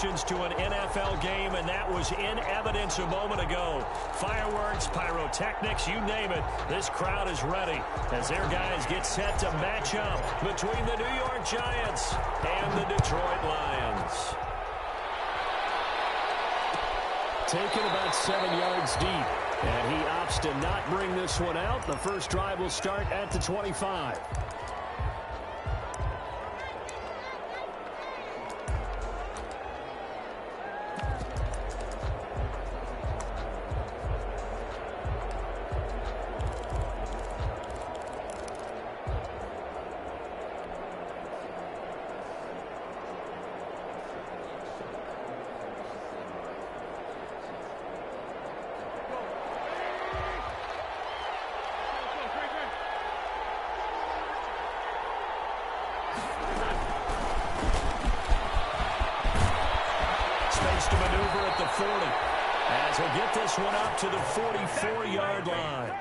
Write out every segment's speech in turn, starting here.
emotions to an NFL game, and that was in evidence a moment ago. Fireworks, pyrotechnics, you name it. This crowd is ready as their guys get set to match up between the New York Giants and the Detroit Lions. Taken about 7 yards deep, and he opts to not bring this one out. The first drive will start at the 25. To maneuver at the 40 as he'll get this one up to the 44-yard line.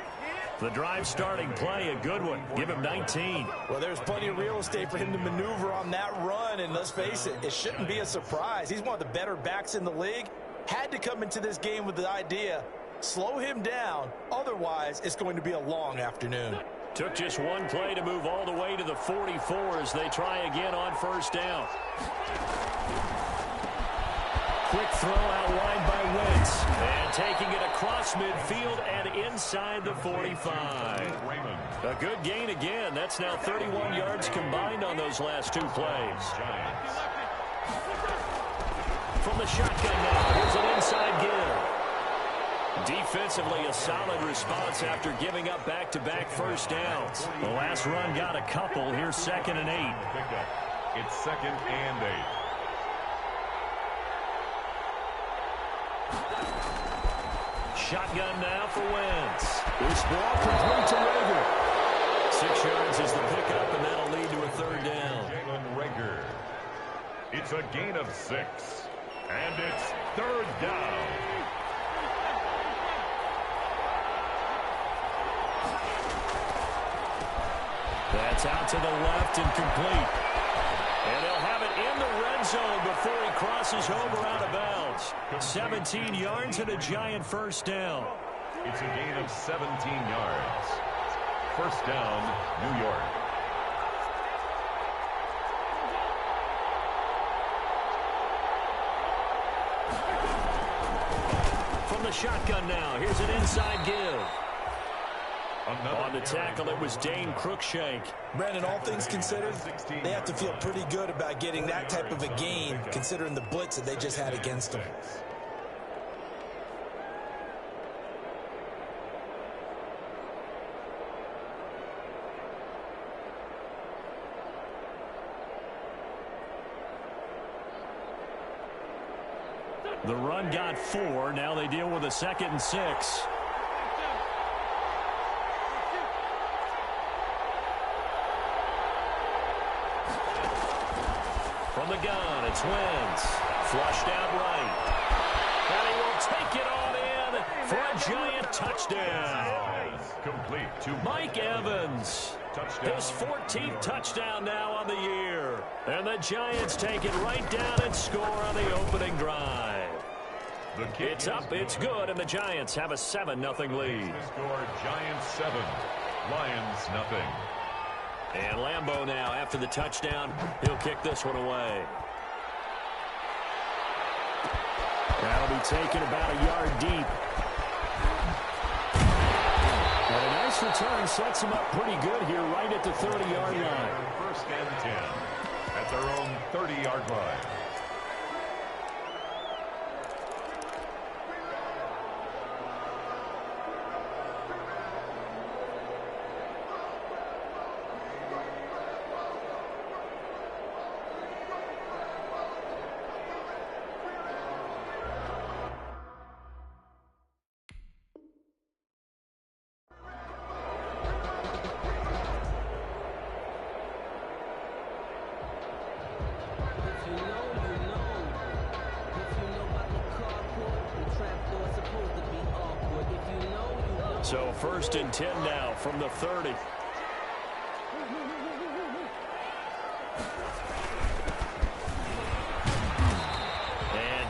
The drive starting play, a good one. Give him 19. Well, there's plenty of real estate for him to maneuver on that run, and let's face it, it shouldn't be a surprise. He's one of the better backs in the league. Had to come into this game with the idea, slow him down, otherwise it's going to be a long afternoon. Took just one play to move all the way to the 44 as they try again on first down. Quick throw out wide by Wentz. And taking it across midfield and inside the 45. A good gain again. That's now 31 yards combined on those last two plays. From the shotgun now, here's an inside give. Defensively, a solid response after giving up back-to-back first downs. The last run got a couple. Here's 2nd and 8. It's 2nd and 8. Shotgun now for Wentz. This ball complete to Rager. 6 yards is the pickup, and that'll lead to a third down. Jalen Rager. It's a gain of 6. And it's third down. That's out to the left and complete. And they'll have it in the red zone before he crosses over out of bounds. 17 yards and a Giant first down. It's a gain of 17 yards. First down, New York. From the shotgun now, here's an inside give. On the tackle, it was Dane Cruikshank. Brandon, all things considered, they have to feel pretty good about getting that type of a gain, considering the blitz that they just had against them. The run got 4. Now they deal with a 2nd and 6. From the gun, it's Wentz. Flushed out right. And he will take it on in for a Giant touchdown. Complete to Mike Evans. Touchdown. His 14th touchdown now on the year. And the Giants take it right down and score on the opening drive. It's up, it's good, and the Giants have a 7-0 lead. Score Giants 7, Lions nothing. And Lambeau now, after the touchdown, he'll kick this one away. That'll be taken about a yard deep. And a nice return sets him up pretty good here right at the 30-yard line. First and 10 at their own 30-yard line. So 1st and 10 now from the 30.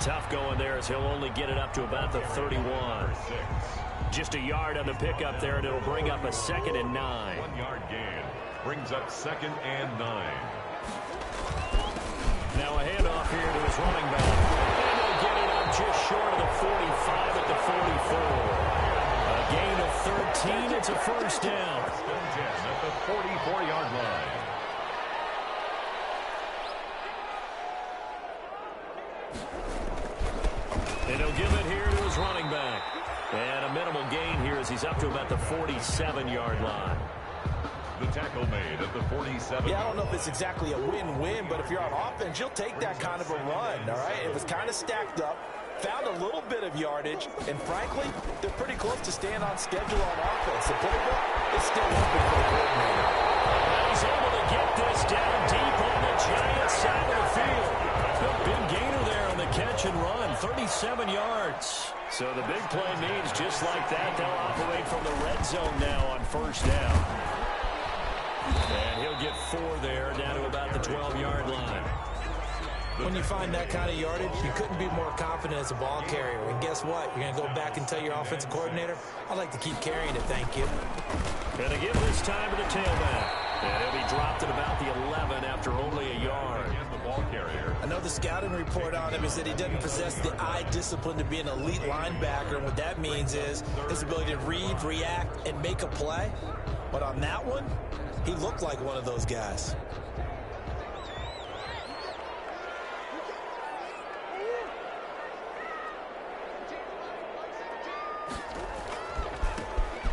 tough going there as he'll only get it up to about the 31. Just a yard on the pickup there, and it'll bring up a 2nd and 9. 1 yard gain brings up 2nd and 9. Now a handoff here to his running back. And he'll get it up just short of the 45 at the 44. A gain of 13. It's a first down. 10 at the 44-yard line. And he'll give it here to his running back. And a minimal gain here as he's up to about the 47-yard line. The tackle made at the 47. Yeah, I don't know if it's exactly a win-win, but if you're on offense, you'll take that kind of a run, all right? It was kind of stacked up, found a little bit of yardage, and frankly, they're pretty close to staying on schedule on offense. The playbook is still open for the coordinator. Now he's able to get this down deep on the Giants side of the field. A big gainer there on the catch and run, 37 yards. So the big play means just like that, they'll operate from the red zone now on first down. And he'll get 4 there, down to about the 12-yard line. When you find that kind of yardage, you couldn't be more confident as a ball carrier. And guess what? You're going to go back and tell your offensive coordinator, I'd like to keep carrying it, thank you. Going to give this time to the tailback. And he'll be dropped at about the 11 after only a yard. The ball carrier. I know the scouting report on him is that he doesn't possess the eye discipline to be an elite linebacker. And what that means is his ability to read, react, and make a play. But on that one, he looked like one of those guys.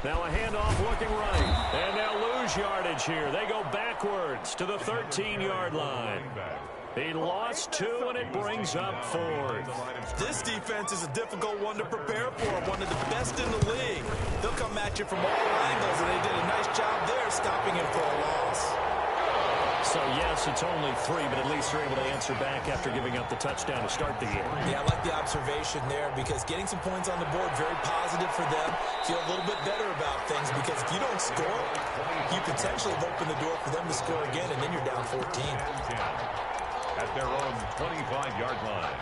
Now a handoff looking right. And they'll lose yardage here. They go backwards to the 13-yard line. He lost 2, and it brings up 4th. This defense is a difficult one to prepare for, one of the best in the league. They'll come at you from all angles, and they did a nice job there stopping him for a loss. So, yes, it's only 3, but at least they're able to answer back after giving up the touchdown to start the game. Yeah, I like the observation there because getting some points on the board, very positive for them. Feel a little bit better about things because if you don't score, you potentially have opened the door for them to score again, and then you're down 14. At their own 25-yard line.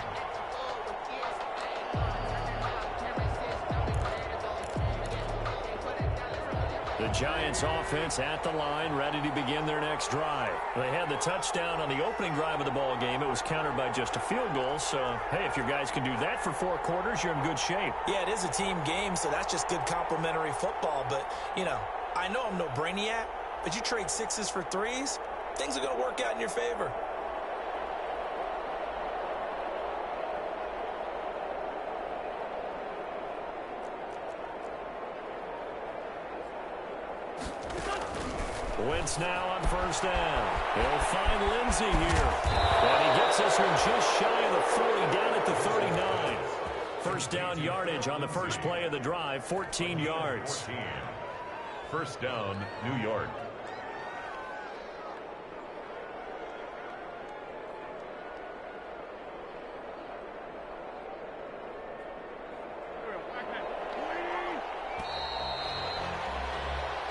The Giants offense at the line, ready to begin their next drive. They had the touchdown on the opening drive of the ball game. It was countered by just a field goal. So, hey, if your guys can do that for 4 quarters, you're in good shape. Yeah, it is a team game, so that's just good complimentary football. But, you know, I know I'm no brainiac, but you trade 6s for 3s, things are going to work out in your favor. Wentz now on first down. He'll find Lindsey here. And he gets this one just shy of the 40, down at the 39. First down yardage on the first play of the drive, 14 yards. 14. First down, New York.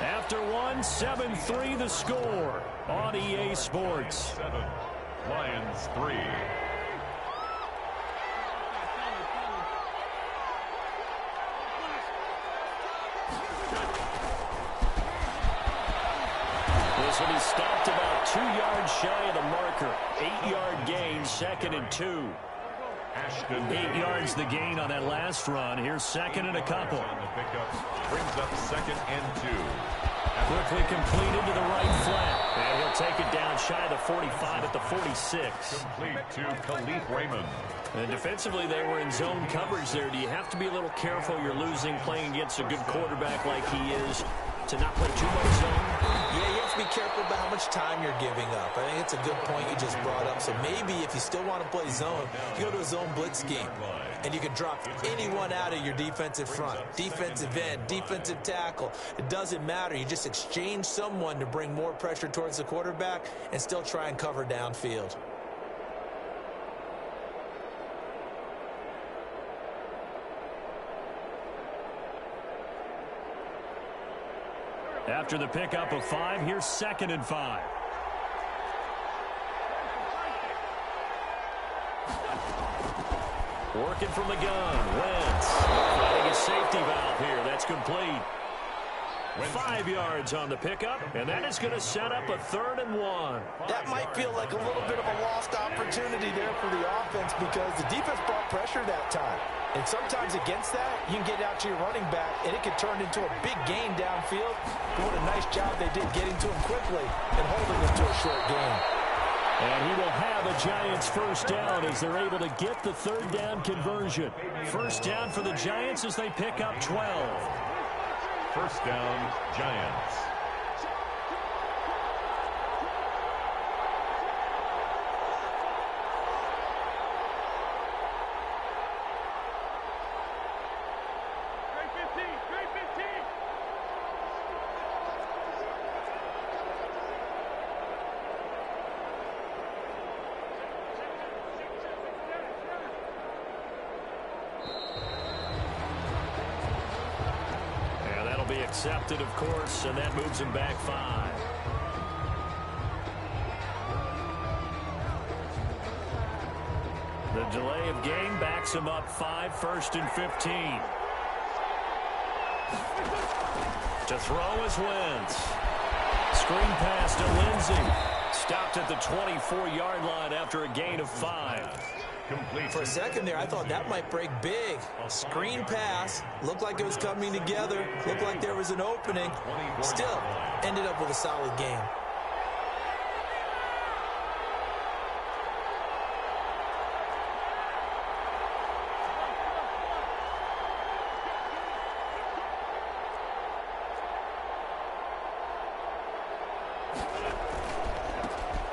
After 1, 7-3 the score on EA Sports. 7, Lions 3. This will be stopped about 2 yards shy of the marker. 8-yard gain, 2nd and 2. 8 yards the gain on that last run. Here's 2nd and a couple. On the pickup brings up 2nd and 2. Quickly completed to the right flat. And he'll take it down shy of the 45 at the 46. Complete to Khalif Raymond. And defensively, they were in zone coverage there. Do you have to be a little careful? You're losing playing against a good quarterback like he is to not play too much zone? Yeah, you have to be careful about how much time you're giving up. I think it's a good point you just brought up. So maybe if you still want to play zone, you go to a zone blitz scheme. And you can drop anyone out of your defensive front. Defensive end, defensive tackle. It doesn't matter. You just exchange someone to bring more pressure towards the quarterback and still try and cover downfield. After the pickup of 5, here's 2nd and 5. Working from the gun. Wentz finding a safety valve here. That's complete. 5 yards on the pickup, and that is going to set up a 3rd and 1. That might feel like a little bit of a lost opportunity there for the offense because the defense brought pressure that time. And sometimes against that, you can get out to your running back, and it can turn into a big gain downfield. But what a nice job they did getting to him quickly and holding him to a short gain. And he will have a Giants first down as they're able to get the 3rd down conversion. First down for the Giants as they pick up 12. First down, Giants. Accepted, of course, and that moves him back 5. The delay of game backs him up 5, 1st and 15. To throw is Wentz. Screen pass to Lindsey. Stopped at the 24-yard line after a gain of 5. For a second there, I thought that might break big. Screen pass. Looked like it was coming together. Looked like there was an opening. Still, ended up with a solid game.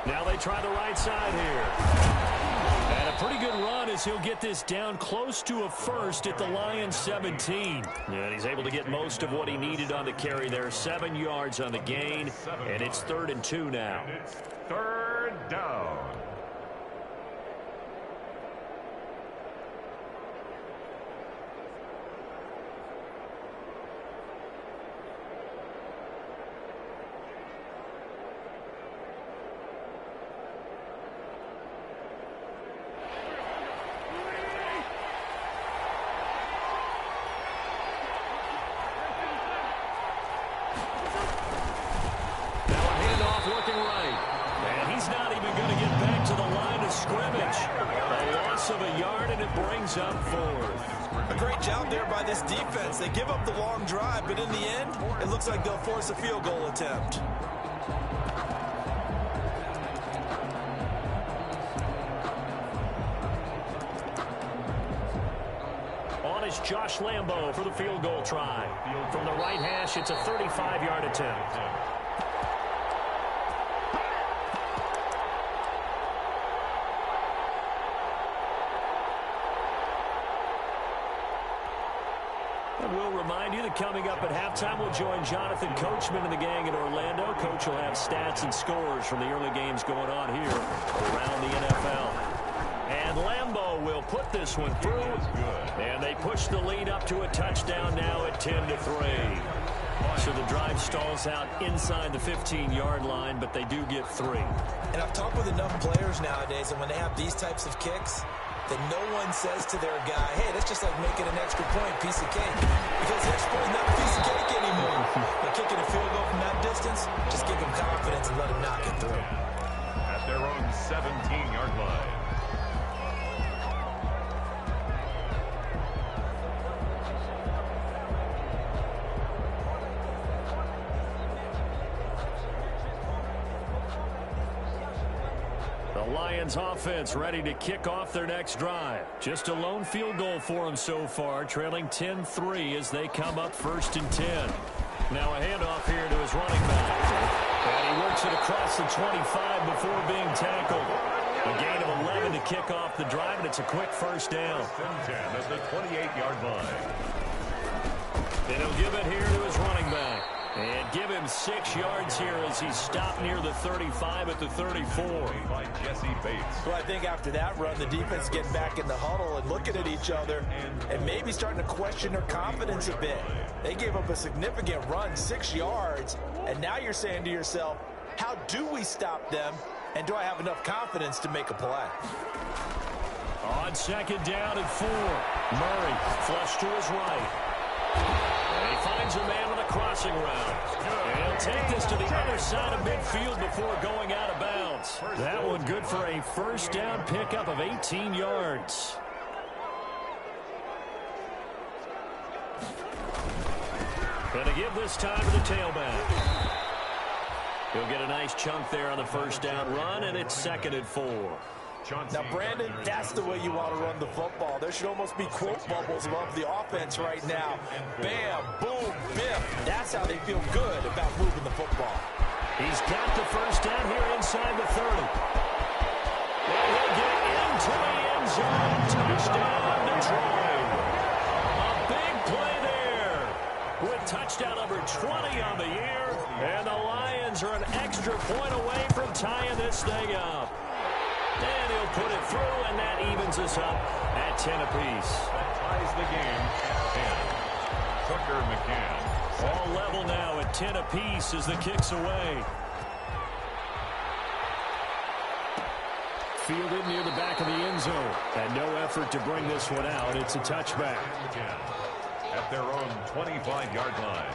Now they try the right side here. And a pretty good run as he'll get this down close to a 1st at the Lions 17. And he's able to get most of what he needed on the carry there. 7 yards on the gain, and it's 3rd and 2 now. It's 3rd down. Up 4th. A great job there by this defense. They give up the long drive, but in the end, it looks like they'll force a field goal attempt. On is Josh Lambo for the field goal try. From the right hash, it's a 35-yard attempt. We'll remind you that coming up at halftime, we'll join Jonathan Coachman and the gang in Orlando. Coach will have stats and scores from the early games going on here around the NFL. And Lambo will put this one through. And they push the lead up to a touchdown now at 10-3. So the drive stalls out inside the 15-yard line, but they do get 3. And I've talked with enough players nowadays, and when they have these types of kicks, that no one says to their guy, hey, that's just like making an extra point, piece of cake. Because the extra point is not a piece of cake anymore. But kicking a field goal from that distance, just give them confidence and let them knock it through. At their own 17-yard line. Lions offense ready to kick off their next drive. Just a lone field goal for them so far, trailing 10-3 as they come up 1st and 10. Now a handoff here to his running back. And he works it across the 25 before being tackled. A gain of 11 to kick off the drive, and it's a quick first down. 10 at the 28-yard line. And he'll give it here to his running back. And give him 6 yards here as he's stopped near the 35 at the 34. By Jesse Bates. Well, I think after that run, the defense getting back in the huddle and looking at each other and maybe starting to question their confidence a bit. They gave up a significant run, 6 yards, and now you're saying to yourself, how do we stop them, and do I have enough confidence to make a play? On second down and 4. Murray flush to his right. And he finds a man on a crossing route. And he'll take this to the other side of midfield before going out of bounds. That one good for a first down pickup of 18 yards. Going to give this time to the tailback. He'll get a nice chunk there on the first down run, and it's second and 4. Now, Brandon, that's the way you want to run the football. There should almost be quote bubbles above the offense right now. Bam, boom, biff. That's how they feel good about moving the football. He's got the first down here inside the 30. And he'll get into the end zone. Touchdown, Detroit. A big play there with touchdown number 20 on the year. And the Lions are an extra point away from tying this thing up. And he'll put it through, and that evens us up at 10 apiece. That ties the game at 10. Tucker McCann. All level now at 10 apiece as the kick's away. Fielded near the back of the end zone. And no effort to bring this one out. It's a touchback. At their own 25-yard line.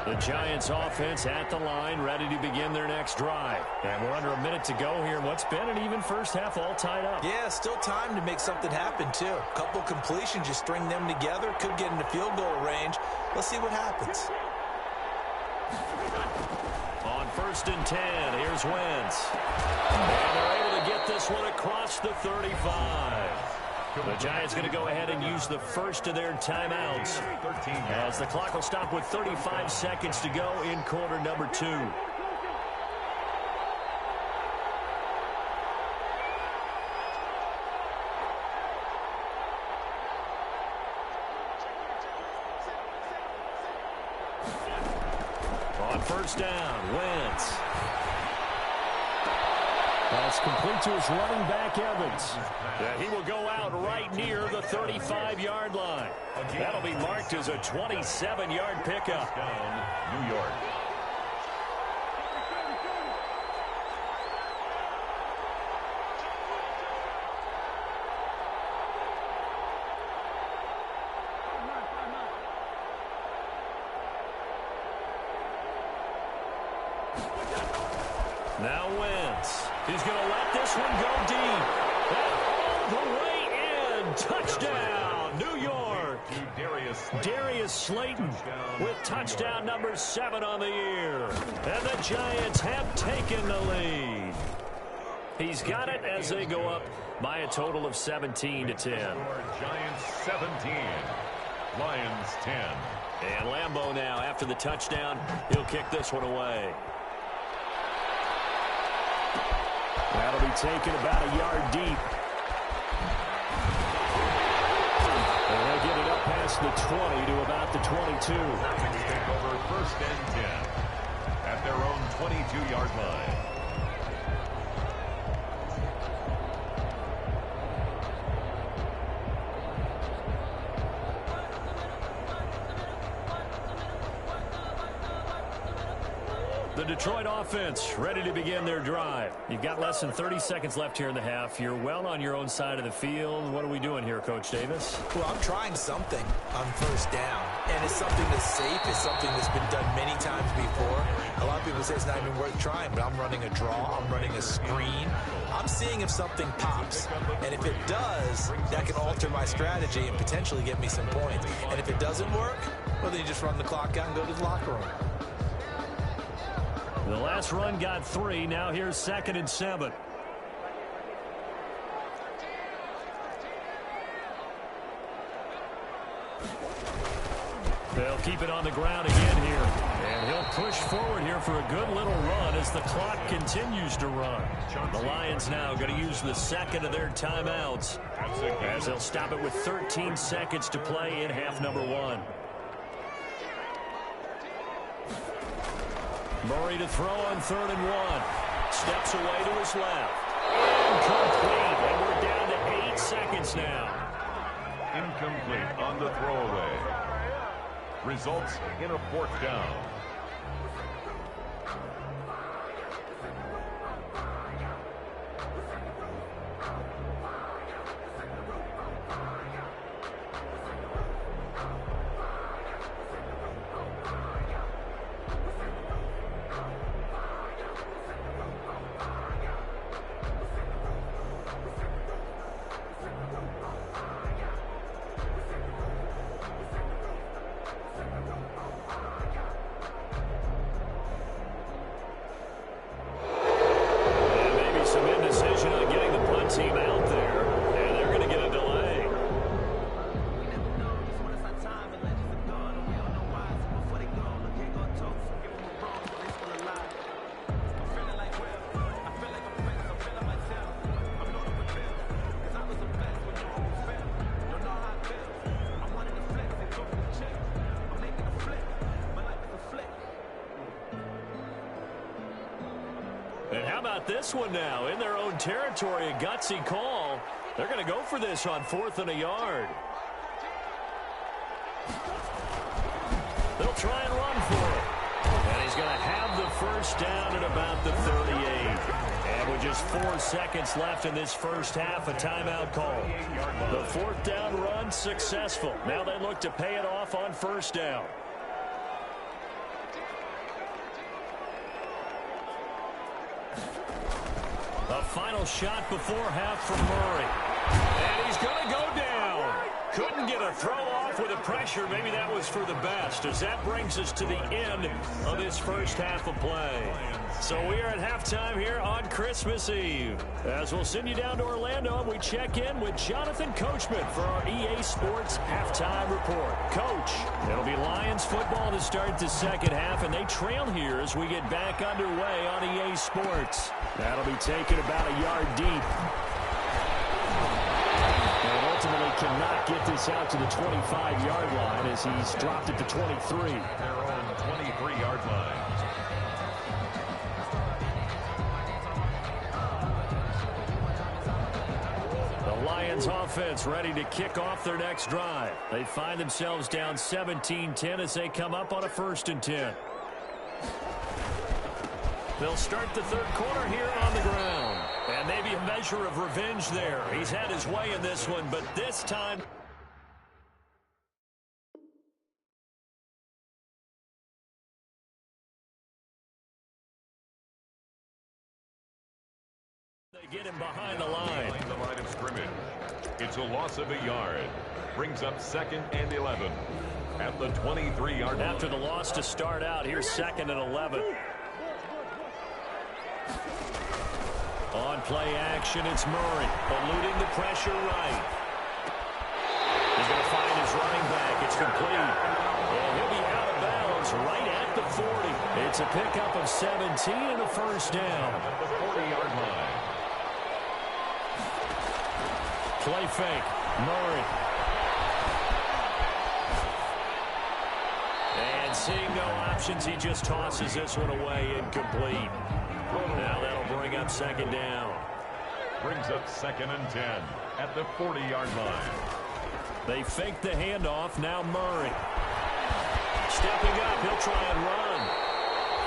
The Giants offense at the line, ready to begin their next drive. And we're under a minute to go here in what's been an even first half, all tied up. Yeah, still time to make something happen, too. A couple completions, you string them together, could get into field goal range. Let's see what happens. On first and 10, here's Wentz. And they're able to get this one across the 35. The Giants going to go ahead and use the first of their timeouts as the clock will stop with 35 seconds to go in quarter number 2. On first down, Wentz. That's complete to his running back, Evans. And he will go out right near the 35-yard line. That'll be marked as a 27-yard pickup. New York. Now Wentz. He's going to let this one go deep. And all the way in. Touchdown, New York. Darius Slayton with touchdown number 7 on the year. And the Giants have taken the lead. He's got it as they go up by a total of 17 to 10. Giants 17. Lions 10. And Lambeau now after the touchdown. He'll kick this one away. That'll be taken about a yard deep. And they'll get it up past the 20 to about the 22. Lions take over first and 10 at their own 22-yard line. The Detroit offense ready to begin their drive. You've got less than 30 seconds left here in the half. You're well on your own side of the field. What are we doing here, Coach Davis? Well, I'm trying something on first down, and it's something that's safe. It's something that's been done many times before. A lot of people say it's not even worth trying, but I'm running a draw. I'm running a screen. I'm seeing if something pops, and if it does, that can alter my strategy and potentially get me some points. And if it doesn't work, well, then you just run the clock out and go to the locker room. The last run got 3. Now here's second and 7. They'll keep it on the ground again here. And he'll push forward here for a good little run as the clock continues to run. The Lions now going to use the second of their timeouts as they'll stop it with 13 seconds to play in half number 1. Murray to throw on 3rd and 1. Steps away to his left. incomplete, and we're down to 8 seconds now. Incomplete on the throwaway. Results in a 4th down. And how about this one now? In their own territory, a gutsy call. They're going to go for this on 4th and a yard. They'll try and run for it. And he's going to have the first down at about the 38. And with just 4 seconds left in this first half, a timeout call. The 4th down run successful. Now they look to pay it off on 1st down. A final shot before half from Murray. And he's going to go down. Couldn't get a throw off with the pressure. Maybe that was for the best, as that brings us to the end of this first half of play. So we are at halftime here on Christmas Eve. As we'll send you down to Orlando, and we check in with Jonathan Coachman for our EA Sports Halftime Report. Coach, it'll be Lions football to start the second half, and they trail here as we get back underway on EA Sports. That'll be taken about a yard deep. And ultimately cannot get this out to the 25-yard line as he's dropped it to 23. Their own 23-yard line. The Lions offense ready to kick off their next drive. They find themselves down 17-10 as they come up on a 1st and 10. They'll start the third quarter here on the ground. And maybe a measure of revenge there. He's had his way in this one, but this time they get him behind the line. The line of scrimmage. It's a loss of a yard. Brings up 2nd and 11 at the 23-yard line. After the loss to start out, here's 2nd and 11. On play action, it's Murray, eluding the pressure right. He's going to find his running back. It's complete. And he'll be out of bounds right at the 40. It's a pickup of 17 and a 1st down. At the 40-yard line. Play fake. Murray. And seeing no options, he just tosses this one away, incomplete. Now that'll bring up 2nd down. Brings up 2nd and 10 at the 40-yard line. They fake the handoff. Now Murray. Stepping up, he'll try and run.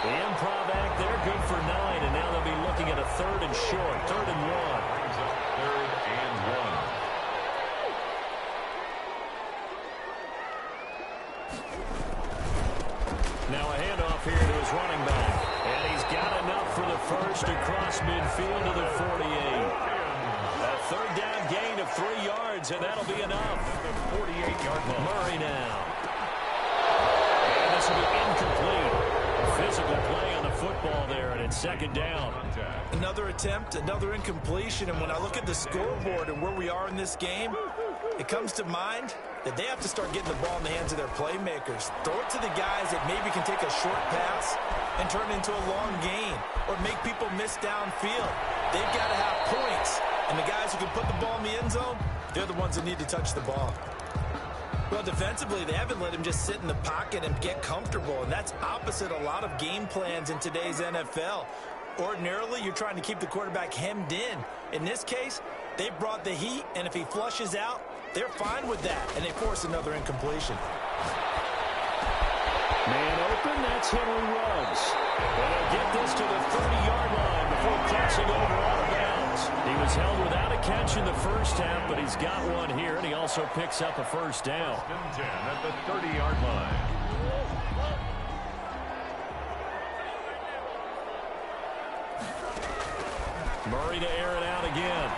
The improv act there, good for 9, and now they'll be looking at a 3rd and short, 3rd and 1. Brings up 3rd and 1. Now a handoff here to his running back. And he's got enough for the first across midfield to the 48. A 3rd down gain of 3 yards, and that'll be enough. The 48-yard line. Murray now. And this will be incomplete. Physical play on the football there, and it's 2nd down. Another attempt, another incompletion, and when I look at the scoreboard and where we are in this game, it comes to mind that they have to start getting the ball in the hands of their playmakers. Throw it to the guys that maybe can take a short pass and turn it into a long gain or make people miss downfield. They've got to have points, and the guys who can put the ball in the end zone, they're the ones that need to touch the ball. Well, defensively, they haven't let him just sit in the pocket and get comfortable, and that's opposite a lot of game plans in today's NFL. Ordinarily, you're trying to keep the quarterback hemmed in. In this case, they brought the heat, and if he flushes out, they're fine with that, and they force another incompletion. Man open, that's Henry Ruggs. And they'll get this to the 30-yard line before crossing over out of bounds. He was held without a catch in the first half, but he's got one here, and he also picks up a first down. 10 at the 30-yard line. Murray to air it out again.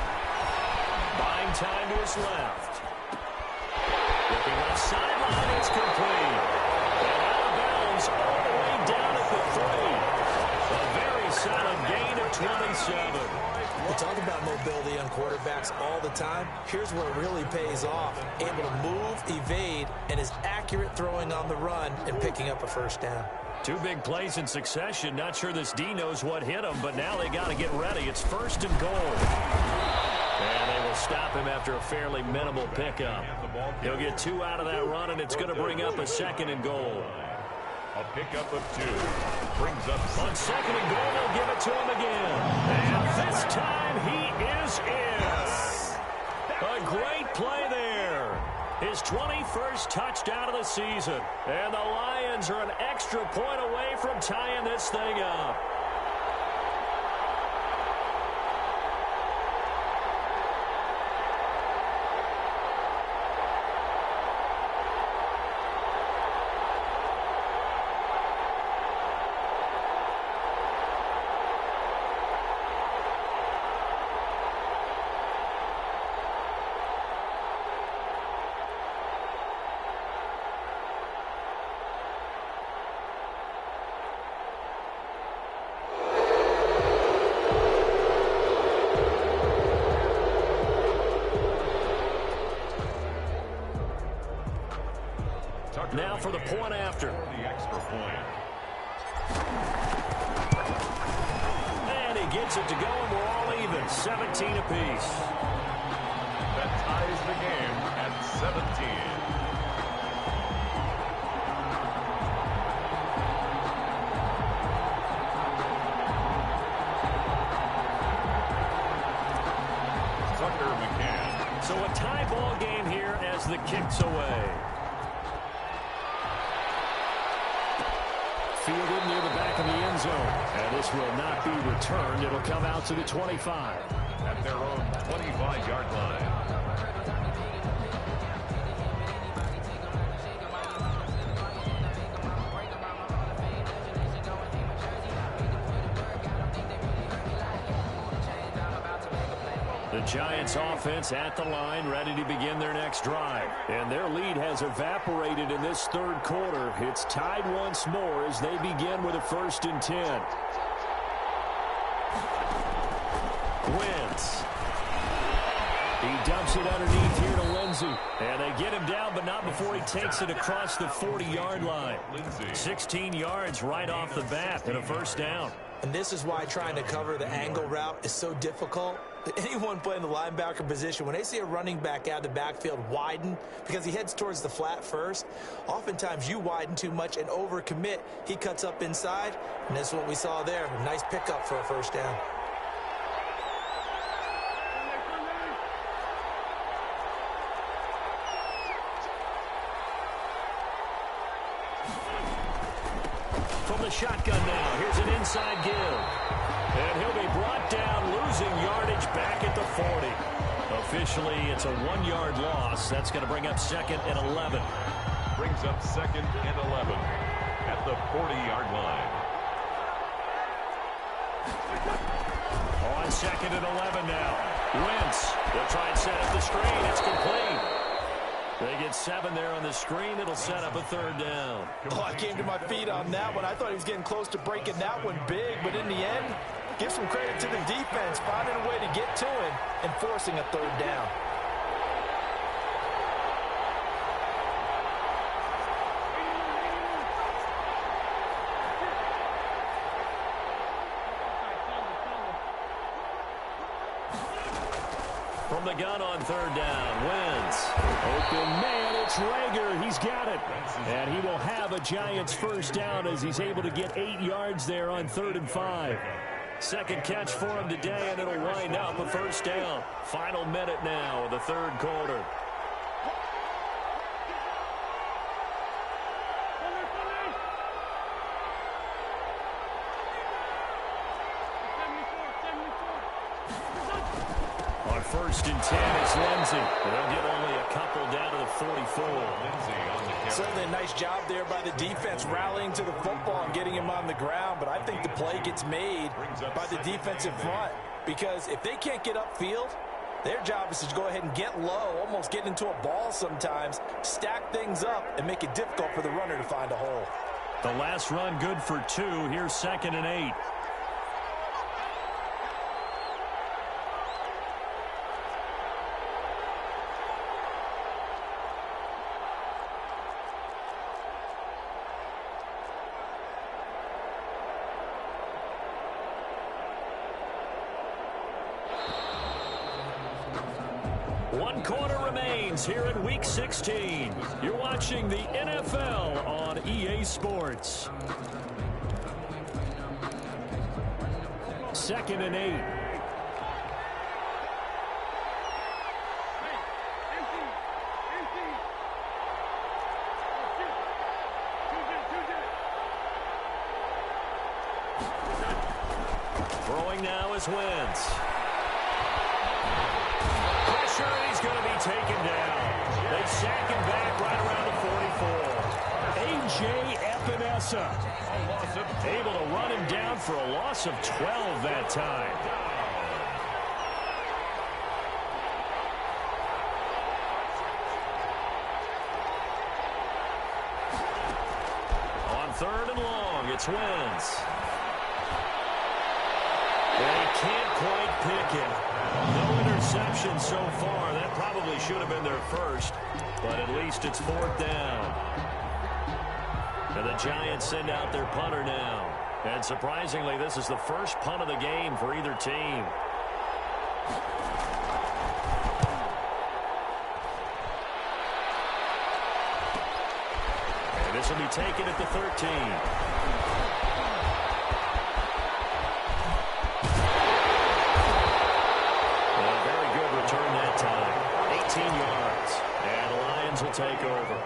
Buying time to his left. Looking left sideline, it's complete. And out of bounds all the way down at the 3. A very solid gain of 27. We talk about mobility on quarterbacks all the time. Here's where it really pays off. Able to move, evade, and is accurate throwing on the run and picking up a first down. 2 big plays in succession. Not sure this D knows what hit him, but now they got to get ready. It's 1st and goal. And they will stop him after a fairly minimal pickup. He'll get 2 out of that run, and it's going to bring up a 2nd and goal. A pickup of 2. Brings up on 2nd and goal, they'll give it to him again. And this time he is in. A great play there. His 21st touchdown of the season. And the Lions are an extra point away from tying this thing up. Now for the point after. The extra point. And he gets it to go, and we're all even. 17 apiece. That ties the game at 17. So a tie ball game here as the kick's away. Fielded near the back of the end zone. And this will not be returned. It'll come out to the 25. At their own 25-yard line. The Giants offense at the line, ready to begin their next drive. And their lead has evaporated in this 3rd quarter. It's tied once more as they begin with a 1st and 10. Wentz. He dumps it underneath here to Lindsey. And they get him down, but not before he takes it across the 40-yard line. 16 yards right off the bat and a 1st down. And this is why trying to cover the angle route is so difficult. Anyone playing the linebacker position, when they see a running back out of the backfield widen because he heads towards the flat first, oftentimes you widen too much and overcommit. He cuts up inside, and that's what we saw there. A nice pickup for a 1st down. From the shotgun now, here's an inside give. And he'll be brought down, losing yardage back at the 40. Officially, it's a 1-yard loss. That's going to bring up 2nd and 11. Brings up 2nd and 11 at the 40-yard line. On 2nd and 11 now. Wentz, they'll try and set up the screen. It's complete. They get 7 there on the screen. It'll set up a 3rd down. Oh, I came to my feet on that one. I thought he was getting close to breaking that one big, but in the end, give some credit to the defense, finding a way to get to him and forcing a 3rd down. From the gun on 3rd down, Wentz. Open man, it's Rager. He's got it. And he will have a Giants 1st down as he's able to get 8 yards there on 3rd and 5. Second catch for him today, and it'll wind up a first down. Final minute now of the third quarter. On 1st and 10 is Lindsey. They'll get only a couple down to the 44. Certainly a nice job there by the defense rallying to the football and getting him on the ground, but I think the play gets made by the defensive front because if they can't get upfield, their job is to go ahead and get low, almost get into a ball sometimes, stack things up, and make it difficult for the runner to find a hole. The last run good for 2. Here's 2nd and 8. One quarter remains here in Week 16. You're watching the NFL on EA Sports. 2nd and 8. Throwing now is Wentz. He's going to be taken down. They sack him back right around the 44. A.J. Epinesa able to run him down for a loss of 12 that time. On 3rd and long, it's Wentz. They can't quite pick it. No interception so far. That probably should have been their first, but at least it's 4th down. And the Giants send out their punter now. And surprisingly, this is the first punt of the game for either team. And this will be taken at the 13. Will take over.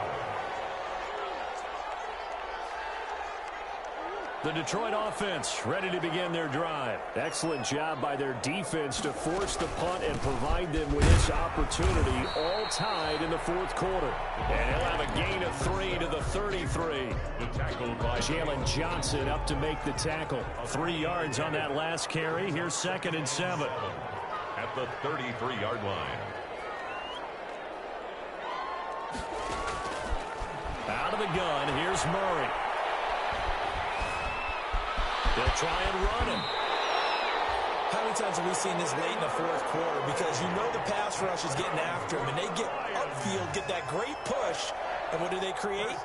The Detroit offense ready to begin their drive. Excellent job by their defense to force the punt and provide them with this opportunity, all tied in the 4th quarter. And he'll have a gain of 3 to the 33. The tackle by Jalen Johnson up to make the tackle. 3 yards on that last carry. Here's 2nd and 7. At the 33-yard line. Out of the gun, here's Murray. They'll try and run him. How many times have we seen this late in the 4th quarter? Because you know the pass rush is getting after him, and they get upfield, get that great push, and what do they create?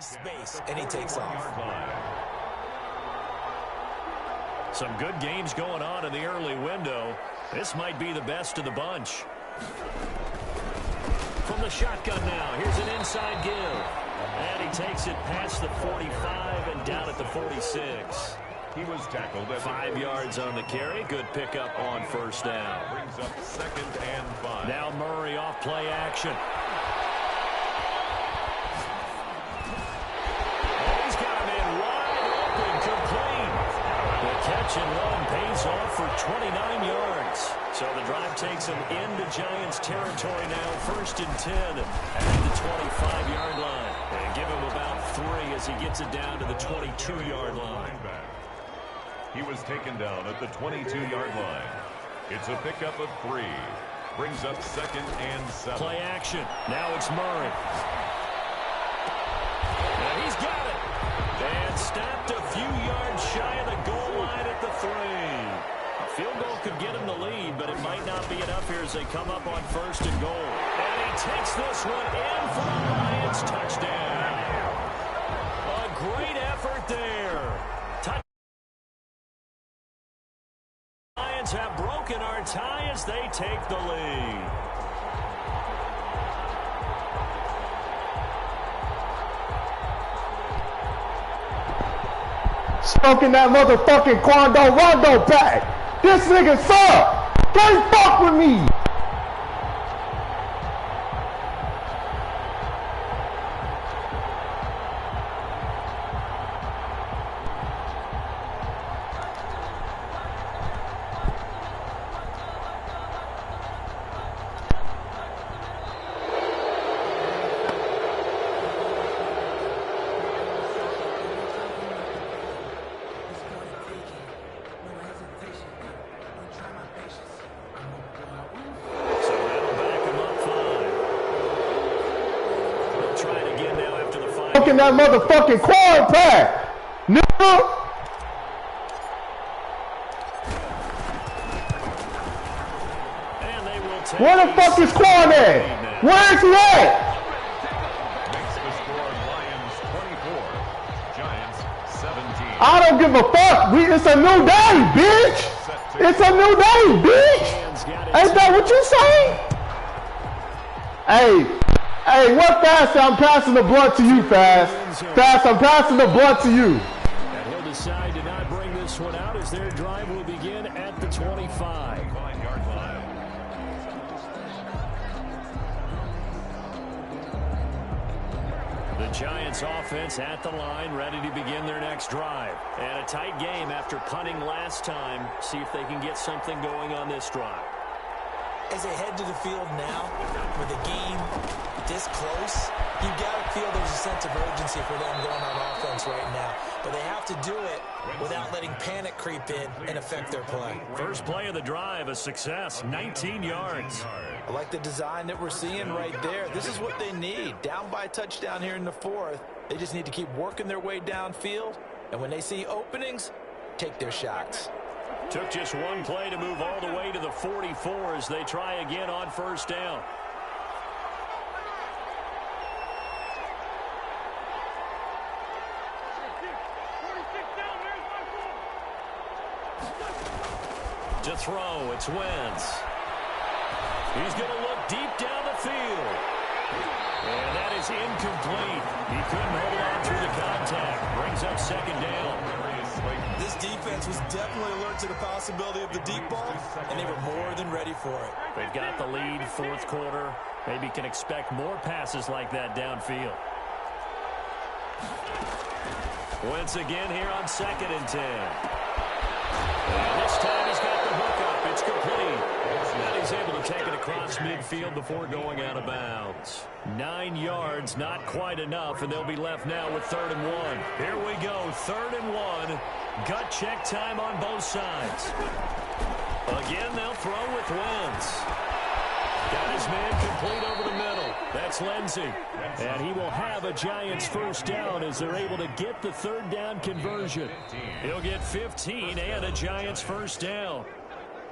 Space, and he takes off. Some good games going on in the early window. This might be the best of the bunch. From the shotgun now, here's an inside give. And he takes it past the 45 and down at the 46. He was tackled at 5 yards on the carry. Good pickup on 1st down. Brings up 2nd and 5. Now Murray off play action. Oh, he's got him in wide open, complete. The catch and run pays off for 29 yards. So the drive takes him into Giants territory now, 1st and 10 at the 25-yard line. And give him about 3 as he gets it down to the 22-yard line. He was taken down at the 22-yard line. It's a pickup of 3. Brings up 2nd and 7. Play action. Now it's Murray. And he's got it. And stopped a few yards shy of the goal line at the 3. A field goal could get him the lead, but it might not be enough here as they come up on 1st and goal. And he takes this one in for the Lions. Touchdown. A great effort there. Lions have broken our tie as they take the lead. Smoking that motherfucking Quan Rondo back. This nigga suck. Can't fuck with me. That motherfucking Quan pack, nigga. Where the fuck is Quan at? Where is he at? Makes the score Lions 24, Giants 17. I don't give a fuck. It's a new day, bitch. It's a new day, bitch. Ain't that what you say? Hey, what Fast? I'm passing the blunt to you, Fast. Fast, I'm passing the blunt to you. And he'll decide to not bring this one out as their drive will begin at the 25-yard line. The Giants offense at the line, ready to begin their next drive. And a tight game after punting last time. See if they can get something going on this drive. As they head to the field now, with the game this close, you've got to feel there's a sense of urgency for them going on offense right now. But they have to do it without letting panic creep in and affect their play. First play of the drive, a success, 19 yards. I like the design that we're seeing right there. This is what they need. Down by a touchdown here in the fourth. They just need to keep working their way downfield. And when they see openings, take their shots. Took just one play to move all the way to the 44 as they try again on first down. To throw, it's Wentz. He's going to look deep down the field. And that is incomplete. He couldn't hold on through the contact. Brings up second down. This defense was definitely alert to the possibility of the deep ball, and they were more than ready for it. They've got the lead, fourth quarter. Maybe can expect more passes like that downfield. Wentz again here on 2nd and 10. And this time he's got the hook up. It's complete. And he's able to take it across midfield before going out of bounds. 9 yards, not quite enough, and they'll be left now with 3rd and 1. Here we go, 3rd and 1. Gut check time on both sides. Again, they'll throw with Wentz. Got his man complete over the middle. That's Lindsey. And he will have a Giants first down as they're able to get the 3rd down conversion. He'll get 15 and a Giants first down.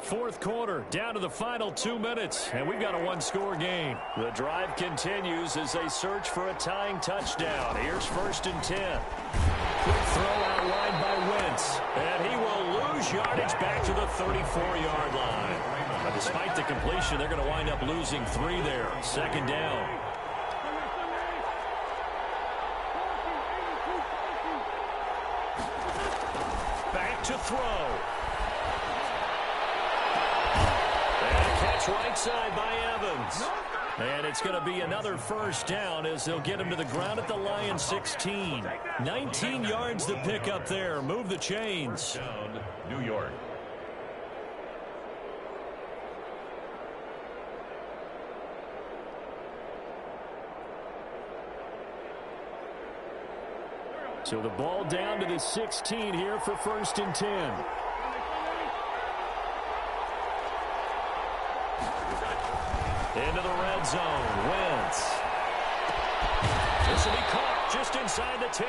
Fourth quarter, down to the final 2 minutes, and we've got a one-score game. The drive continues as they search for a tying touchdown. Here's 1st and 10. Quick throw out wide by Wentz, and he will lose yardage back to the 34-yard line. But despite the completion, they're going to wind up losing 3 there. 2nd down. Back to throw. Right side by Evans. And it's going to be another first down as they'll get him to the ground at the Lions 16. 19 yards to pick up there. Move the chains. Down, New York. So the ball down to the 16 here for 1st and 10. Into the red zone. Wentz. This will be caught just inside the 10.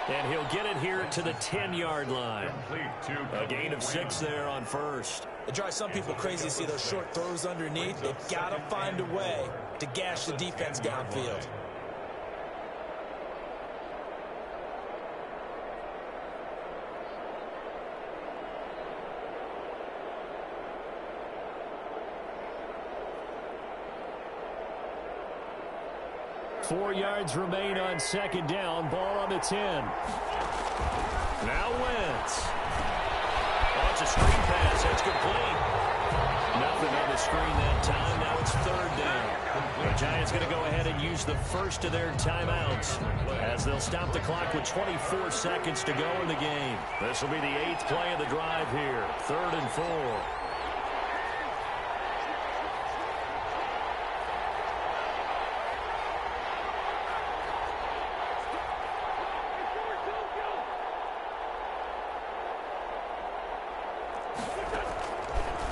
And he'll get it here to the 10-yard line. A gain of 6 there on first. It drives some people crazy to see those short throws underneath. They've got to find a way to gash the defense downfield. Four yards remain on 2nd down. Ball on the 10. Now Now Wentz. Oh, it's a screen pass. That's complete. Nothing on the screen that time. Now it's third down. The Giants going to go ahead and use the first of their timeouts as they'll stop the clock with 24 seconds to go in the game. This will be the 8th play of the drive here. 3rd and 4.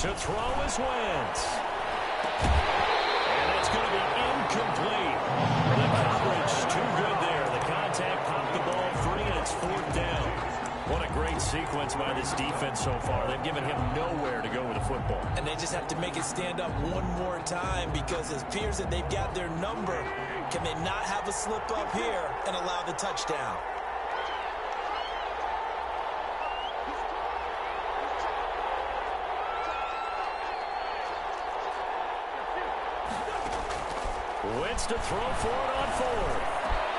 To throw is Wentz. And it's going to be incomplete. The coverage too good there. The contact popped the ball free, and it's 4th down. What a great sequence by this defense so far. They've given him nowhere to go with the football. And they just have to make it stand up one more time because it appears that they've got their number. Can they not have a slip up here and allow the touchdown? Wentz to throw for it on 4th.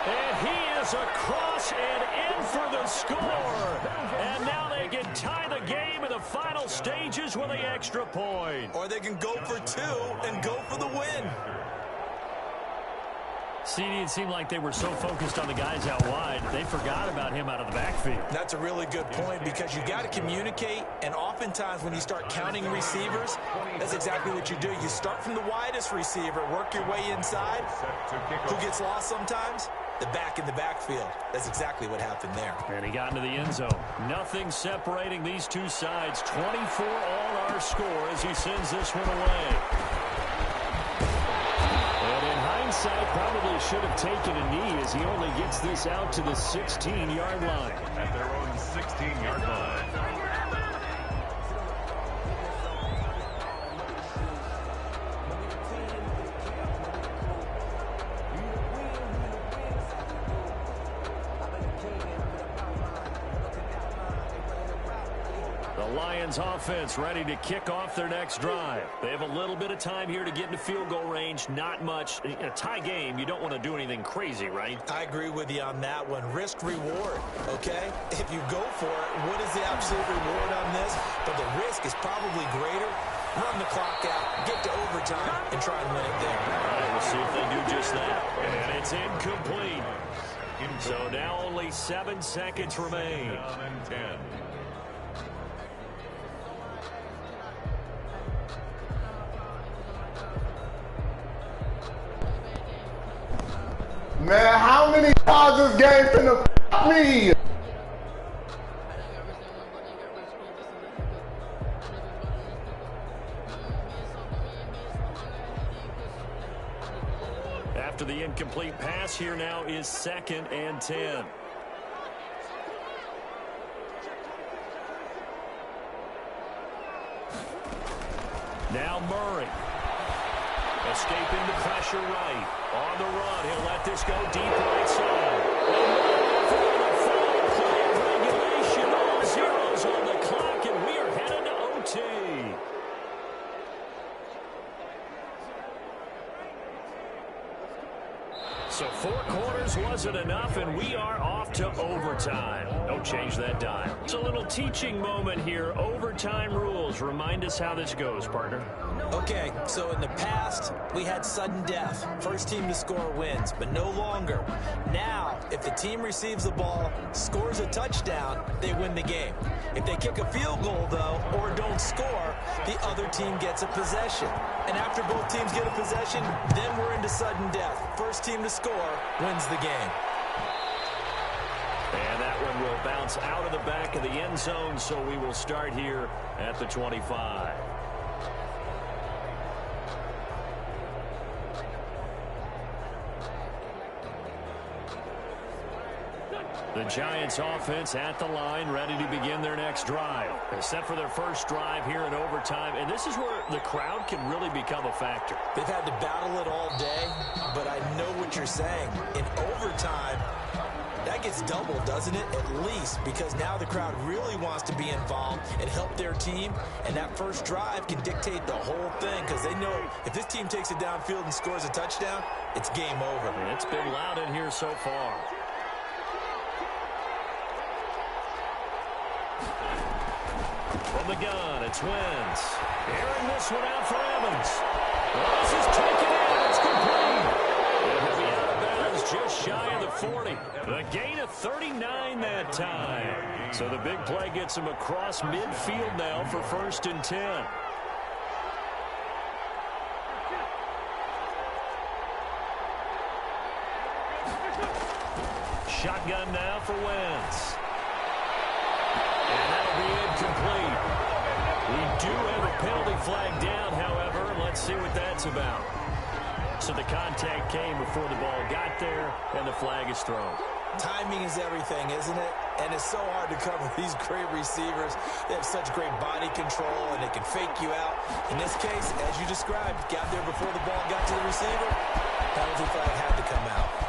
And he is across and in for the score. And now they can tie the game in the final stages with the extra point. Or they can go for 2 and go for the win. CD, it seemed like they were so focused on the guys out wide, they forgot about him out of the backfield. That's a really good point because you got to communicate, and oftentimes when you start counting receivers, that's exactly what you do. You start from the widest receiver, work your way inside. Who gets lost sometimes? The back in the backfield. That's exactly what happened there. And he got into the end zone. Nothing separating these two sides. 24 all our score as he sends this one away. And in hindsight, probably should have taken a knee as he only gets this out to the 16-yard line. At their own 16-yard line. Lions offense ready to kick off their next drive. They have a little bit of time here to get into field goal range. Not much. In a tie game, you don't want to do anything crazy, right? I agree with you on that one. Risk reward, okay? If you go for it, what is the absolute reward on this? But the risk is probably greater. Run the clock out, get to overtime, and try and win it there. All right, we'll see if they do just that. And it's incomplete. So now only 7 seconds remain. 10. Man, how many times this game finna f*** me? After the incomplete pass, here now is 2nd and 10. Now Murray. Escaping the pressure right. On the run, he'll let this go deep right side. For the final play of regulation, all zeros on the clock, and we are headed to OT. So 4 quarters wasn't enough, and we are off to overtime. Don't change that dial. It's a little teaching moment here. Overtime rules. Remind us how this goes, partner. Okay, so in the past, we had sudden death. First team to score wins, but no longer. Now, if the team receives the ball, scores a touchdown, they win the game. If they kick a field goal, though, or don't score, the other team gets a possession. And after both teams get a possession, then we're into sudden death. First team to score wins the game. And that one will bounce out of the back of the end zone, so we will start here at the 25. The Giants offense at the line, ready to begin their next drive. They're set for their first drive here in overtime, and this is where the crowd can really become a factor. They've had to battle it all day, but I know what you're saying. In overtime, that gets doubled, doesn't it? At least, because now the crowd really wants to be involved and help their team, and that first drive can dictate the whole thing because they know if this team takes it downfield and scores a touchdown, it's game over. And it's been loud in here so far. From the gun, it's Wentz. Airing this one out for Evans. This is taken in. It's complete. It'll be out of bounds just shy of the 40. The gain of 39 that time. So the big play gets him across midfield now for 1st and 10. Shotgun now for Wentz. And that'll be incomplete. We do have a penalty flag down, however. Let's see what that's about. So the contact came before the ball got there, and the flag is thrown. Timing is everything, isn't it? And it's so hard to cover these great receivers. They have such great body control, and they can fake you out. In this case, as you described, got there before the ball got to the receiver. Penalty flag had to come out.